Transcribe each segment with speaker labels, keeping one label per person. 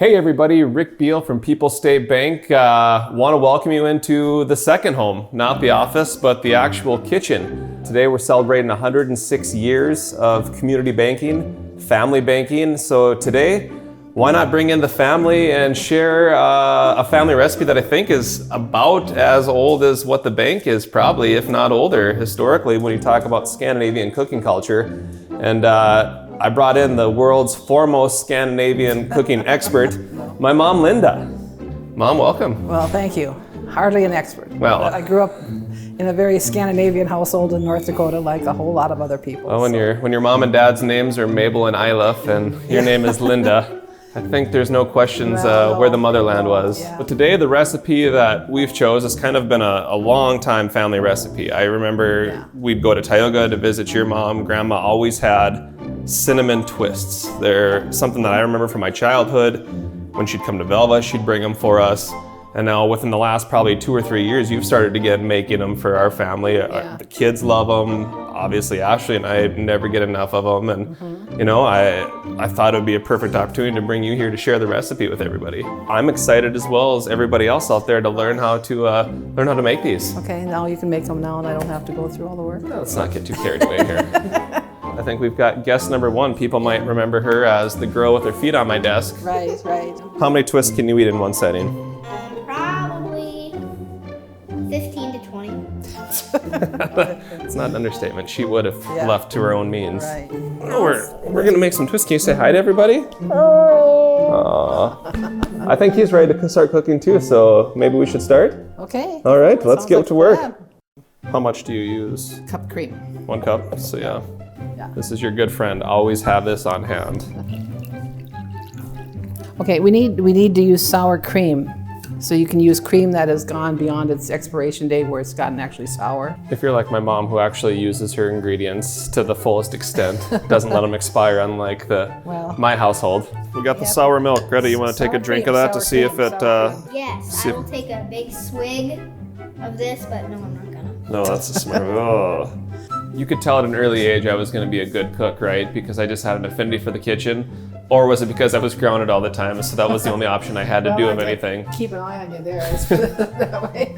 Speaker 1: Hey everybody, Rick Beal from People's State Bank. Want to welcome you into the second home, not the office, but the actual kitchen. Today we're celebrating 106 years of community banking, family banking. So today, why not bring in the family and share a family recipe that I think is about as old as what the bank is, probably, if not older, historically, when you talk about Scandinavian cooking culture. And I brought in the world's foremost Scandinavian cooking expert, my mom, Linda. Mom, welcome.
Speaker 2: Well, thank you. Hardly an expert.
Speaker 1: Well,
Speaker 2: I grew up in a very Scandinavian household in North Dakota, like a whole lot of other people.
Speaker 1: Well, when your mom and dad's names are Mabel and Eilif, and your name is Linda, I think there's no questions where the motherland was.
Speaker 2: Yeah.
Speaker 1: But today, the recipe that we've chose has kind of been a long time family recipe. I remember we'd go to Tioga to visit your mom. Grandma always had cinnamon twists. They're something that I remember from my childhood. When she'd come to Velva, she'd bring them for us. And now within the last probably 2 or 3 years, you've started to get making them for our family. The kids love them. Obviously, Ashley and I never get enough of them. And you know, I thought it would be a perfect opportunity to bring you here to share the recipe with everybody. I'm excited as well as everybody else out there to learn how to make these.
Speaker 2: Okay, now you can make them now and I don't have to go through all the work.
Speaker 1: Let's not get too carried away here. I think we've got guest number 1. People might remember her as the girl with her feet on my desk.
Speaker 2: Right.
Speaker 1: How many twists can you eat in one setting?
Speaker 3: Probably 15 to 20.
Speaker 1: It's not an understatement. She would have left to her own means.
Speaker 2: Right.
Speaker 1: Oh, we're gonna make some twists. Can you say hi to everybody? Aww. I think he's ready to start cooking too, so maybe we should start?
Speaker 2: Okay.
Speaker 1: All right, let's get to work.
Speaker 2: Plan.
Speaker 1: How much do you use?
Speaker 2: Cup cream.
Speaker 1: 1 cup, so yeah. This is your good friend. Always have this on hand.
Speaker 2: Okay, we need to use sour cream. So you can use cream that has gone beyond its expiration date where it's gotten actually sour.
Speaker 1: If you're like my mom, who actually uses her ingredients to the fullest extent, doesn't let them expire, unlike my household. We got the sour milk. Greta, you want to take a drink of that to see if it...
Speaker 3: Yes, I will take a big swig of this, but no, I'm not gonna.
Speaker 1: No, that's a smart... Oh. You could tell at an early age I was going to be a good cook, right? Because I just had an affinity for the kitchen. Or was it because I was grounded all the time, so that was the only option I had to do of anything?
Speaker 2: Keep an eye on you there, let's put it that way.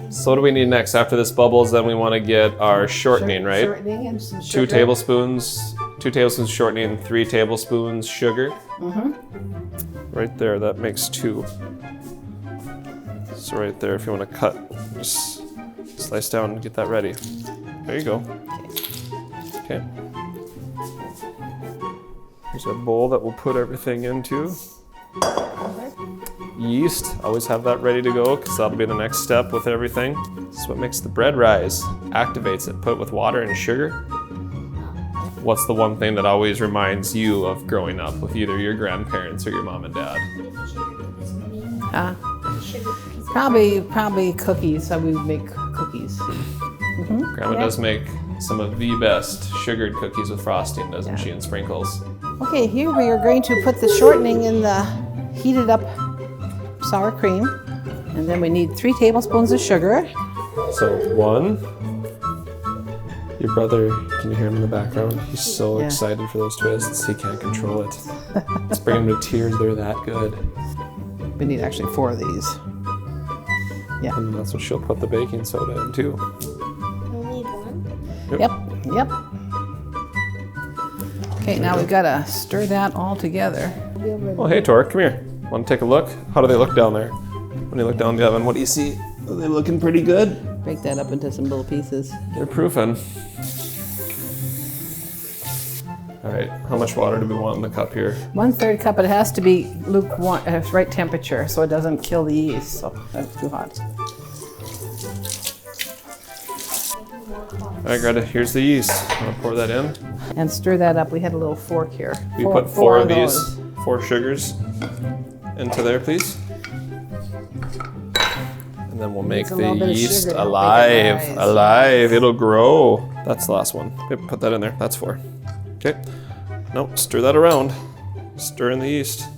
Speaker 1: So what do we need next? After this bubbles, then we want to get our shortening, right?
Speaker 2: Shortening and some sugar.
Speaker 1: 2 tablespoons shortening, 3 tablespoons sugar. Right there, that makes 2. So right there, if you want to cut, just slice down and get that ready. There you go. Okay. Here's a bowl that we'll put everything into. Yeast, always have that ready to go because that'll be the next step with everything. This is what makes the bread rise, activates it. Put it with water and sugar. What's the one thing that always reminds you of growing up with either your grandparents or your mom and dad?
Speaker 2: Probably cookies. So we make cookies.
Speaker 1: Grandma does make some of the best sugared cookies with frosting, doesn't she, and sprinkles?
Speaker 2: Okay, here we are going to put the shortening in the heated up sour cream. And then we need 3 tablespoons of sugar.
Speaker 1: So 1. Your brother, can you hear him in the background? He's so excited for those twists, he can't control it. Let's bring him to tears, they're that good.
Speaker 2: We need actually 4 of these. Yeah.
Speaker 1: And that's what she'll put the baking soda in too.
Speaker 3: Only 1?
Speaker 2: Yep. Okay, now we've got to stir that all together.
Speaker 1: Oh, hey, Tor, come here. Want to take a look? How do they look down there? When you look down the oven, what do you see? Are they looking pretty good?
Speaker 2: Break that up into some little pieces.
Speaker 1: They're proofing. All right, how much water do we want in the cup here?
Speaker 2: 1/3 cup. It has to be lukewarm, right temperature, so it doesn't kill the yeast. So that's too hot.
Speaker 1: All right, Greta, here's the yeast. I'm gonna pour that in.
Speaker 2: And stir that up. We had a little fork here.
Speaker 1: We put 4 of these, 4 sugars into there, please. And then we'll make the yeast alive. It'll grow. That's the last one. Yep, put that in there. That's 4. Okay. Nope, stir that around. Stir in the yeast.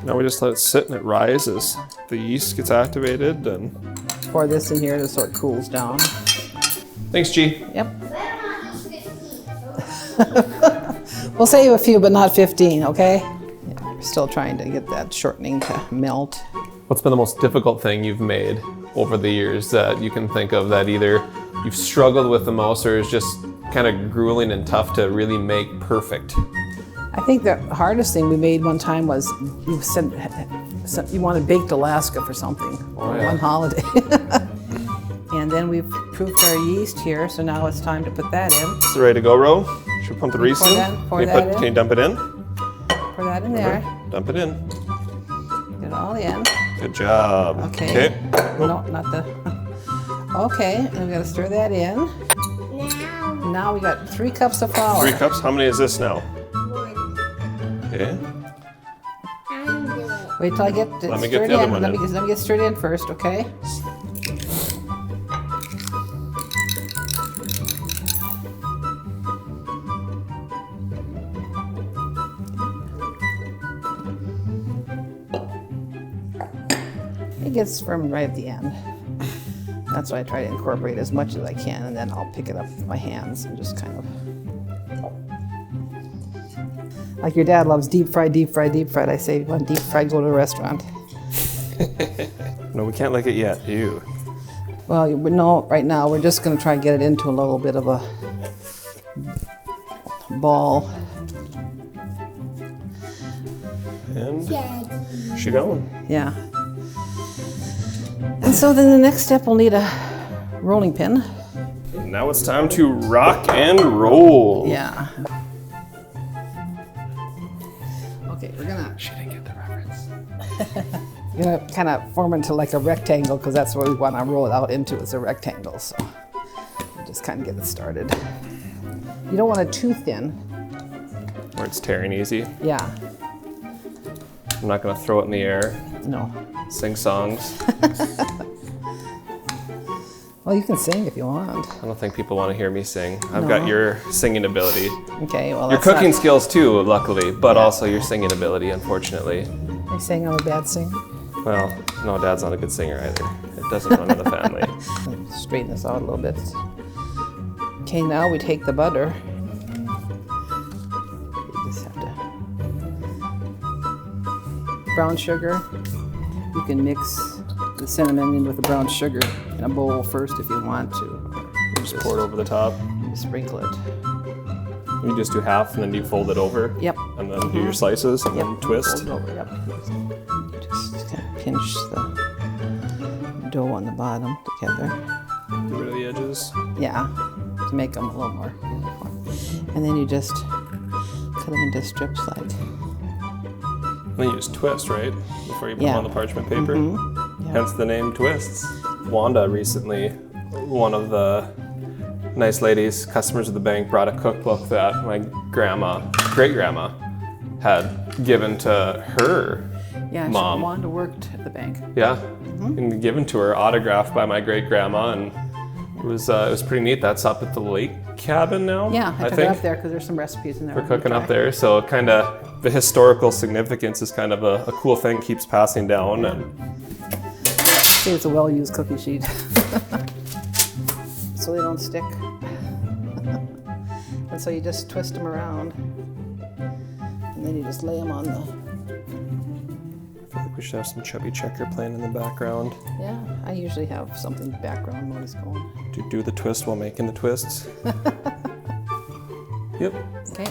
Speaker 1: Now we just let it sit and it rises. The yeast gets activated and...
Speaker 2: Pour this in here so it cools down.
Speaker 1: Thanks, G.
Speaker 2: Yep. We'll save a few, but not 15, okay? still trying to get that shortening to melt.
Speaker 1: What's been the most difficult thing you've made over the years that you can think of that either you've struggled with the most or is just kind of grueling and tough to really make perfect?
Speaker 2: I think the hardest thing we made one time was you said you wanted baked Alaska for something, one holiday. And then we've proofed our yeast here, so now it's time to put that in.
Speaker 1: Is it ready to go, Ro? Should we pump the yeast in? Can you dump it in?
Speaker 2: Pour that in there.
Speaker 1: Dump it in.
Speaker 2: Get it all in.
Speaker 1: Good job.
Speaker 2: Okay. No, not the. Okay, and we gotta stir that in. Now we got 3 cups of flour.
Speaker 1: 3 cups? How many is this now?
Speaker 3: 1.
Speaker 1: Okay.
Speaker 2: Wait till I get it
Speaker 1: Let me
Speaker 2: stirred
Speaker 1: get the other
Speaker 2: in.
Speaker 1: one
Speaker 2: Let
Speaker 1: in.
Speaker 2: me get stirred in first, okay? It gets firm right at the end. That's why I try to incorporate as much as I can, and then I'll pick it up with my hands and just kind of. Like your dad loves deep fried, deep fried, deep fried. I say, want deep fried, go to a restaurant.
Speaker 1: No, we can't lick it yet. Ew.
Speaker 2: Well, no, right now we're just going to try and get it into a little bit of a ball.
Speaker 1: And she going.
Speaker 2: Yeah. And so then the next step, we'll need a rolling pin.
Speaker 1: Now it's time to rock and roll.
Speaker 2: Yeah. Okay, we're gonna.
Speaker 1: She didn't get the reference.
Speaker 2: We're gonna kind of form into like a rectangle because that's what we want to roll it out into. Is a rectangle. So just kind of get it started. You don't want it too thin.
Speaker 1: Where it's tearing easy.
Speaker 2: Yeah.
Speaker 1: I'm not gonna throw it in the air.
Speaker 2: No.
Speaker 1: Sing songs.
Speaker 2: Well, you can sing if you want.
Speaker 1: I don't think people want to hear me sing. I've got your singing ability.
Speaker 2: Okay, well,
Speaker 1: Your
Speaker 2: that's
Speaker 1: cooking
Speaker 2: not,
Speaker 1: skills too, luckily, but also your singing ability, unfortunately.
Speaker 2: Are you saying I'm a bad singer?
Speaker 1: Well, no, Dad's not a good singer either. It doesn't run in the family.
Speaker 2: Straighten this out a little bit. Okay, now we take the butter. You just have to. Brown sugar. You can mix the cinnamon in with the brown sugar in a bowl first if you want to.
Speaker 1: Just pour it over the top.
Speaker 2: Sprinkle it.
Speaker 1: You just do half and then you fold it over.
Speaker 2: Yep.
Speaker 1: And then do your slices and then twist.
Speaker 2: Fold it over, yep. You just kind of pinch the dough on the bottom together.
Speaker 1: Get rid of the edges.
Speaker 2: Yeah, to make them a little more uniform. And then you just cut them into strips like.
Speaker 1: And then you just twist, right? Before you put them
Speaker 2: Yeah.
Speaker 1: on the parchment paper.
Speaker 2: Yeah.
Speaker 1: Hence the name Twists. Wanda recently, one of the nice ladies, customers of the bank, brought a cookbook that my great-grandma, had given to her
Speaker 2: Yeah,
Speaker 1: mom.
Speaker 2: Wanda worked at the bank.
Speaker 1: Yeah, and given to her, autographed by my great-grandma, and it was pretty neat. That's up at the lake cabin now.
Speaker 2: Yeah, I took
Speaker 1: think.
Speaker 2: it up there because there's some recipes in there.
Speaker 1: We're cooking up there, so kind of the historical significance is kind of a cool thing, keeps passing down. And
Speaker 2: See, it's a well-used cookie sheet. So they don't stick. And so you just twist them around. And then you just lay them on the...
Speaker 1: I feel like we should have some Chubby Checker playing in the background.
Speaker 2: Yeah, I usually have something background noise going.
Speaker 1: Do the twist while making the twists. Yep.
Speaker 2: Okay.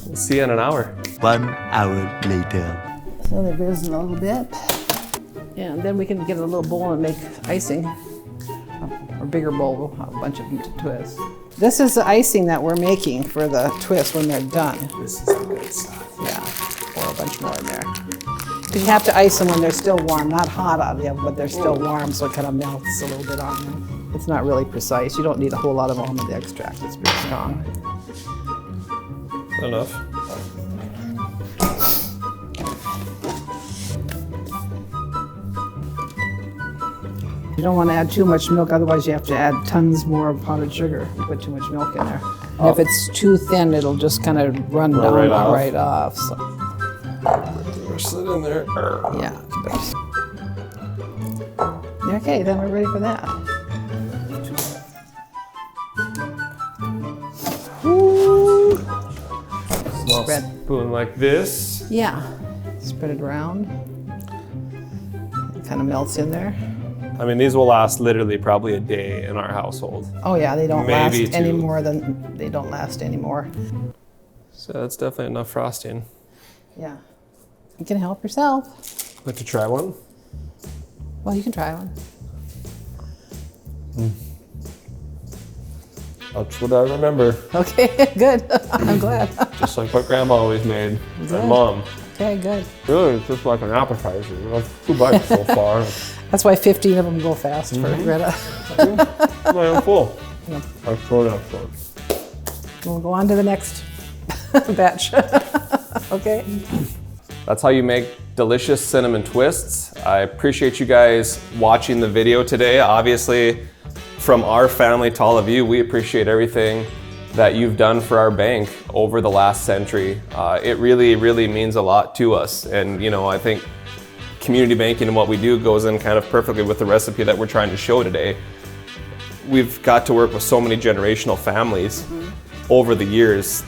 Speaker 1: We'll see you in an hour.
Speaker 4: 1 hour later.
Speaker 2: So they've risen a little bit. Yeah, and then we can get a little bowl and make icing. Or bigger bowl, a bunch of them to twist. This is the icing that we're making for the twist when they're done.
Speaker 1: This is the good stuff.
Speaker 2: Yeah, pour a bunch more in there. Because you have to ice them when they're still warm, not hot out of the oven, but they're still warm, so it kind of melts a little bit on them. It's not really precise. You don't need a whole lot of almond extract. It's pretty strong.
Speaker 1: Enough.
Speaker 2: You don't want to add too much milk, otherwise you have to add tons more of powdered sugar. You put too much milk in there. And if it's too thin, it'll just kind of run down right off. So.
Speaker 1: Push it in there.
Speaker 2: Yeah. Okay, then we're ready for that.
Speaker 1: Small
Speaker 2: spread.
Speaker 1: spoon like this.
Speaker 2: Yeah, spread it around. It kind of melts in there.
Speaker 1: I mean, these will last literally probably a day in our household.
Speaker 2: Oh yeah, they don't
Speaker 1: Maybe
Speaker 2: last any
Speaker 1: two.
Speaker 2: more than they don't last anymore.
Speaker 1: So that's definitely enough frosting.
Speaker 2: Yeah, you can help yourself.
Speaker 1: Like to try one?
Speaker 2: Well, you can try one.
Speaker 1: That's what I remember.
Speaker 2: Okay, good. I'm glad.
Speaker 1: Just like what Grandma always made. And
Speaker 2: Good.
Speaker 1: Mom.
Speaker 2: Okay, good.
Speaker 1: Really, it's just like an appetizer. That's 2 bites so far.
Speaker 2: That's why 15 of them go fast for Greta.
Speaker 1: I'm full.
Speaker 2: Yeah.
Speaker 1: I'm full up.
Speaker 2: We'll go on to the next batch. Okay.
Speaker 1: That's how you make delicious cinnamon twists. I appreciate you guys watching the video today. Obviously, from our family to all of you, we appreciate everything that you've done for our bank over the last century. It really, really means a lot to us. And I think community banking and what we do goes in kind of perfectly with the recipe that we're trying to show today. We've got to work with so many generational families over the years.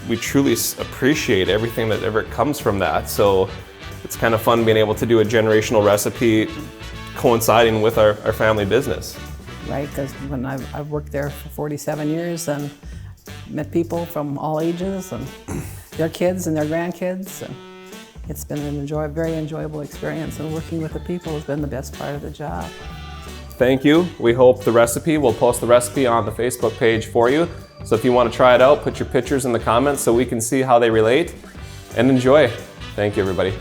Speaker 1: We truly appreciate everything that ever comes from that. So it's kind of fun being able to do a generational recipe coinciding with our family business.
Speaker 2: Right, because when I've worked there for 47 years and met people from all ages and their kids and their grandkids. And it's been a very enjoyable experience, and working with the people has been the best part of the job.
Speaker 1: Thank you. We hope the recipe, we'll post the recipe on the Facebook page for you. So if you want to try it out, put your pictures in the comments so we can see how they relate, and enjoy. Thank you, everybody.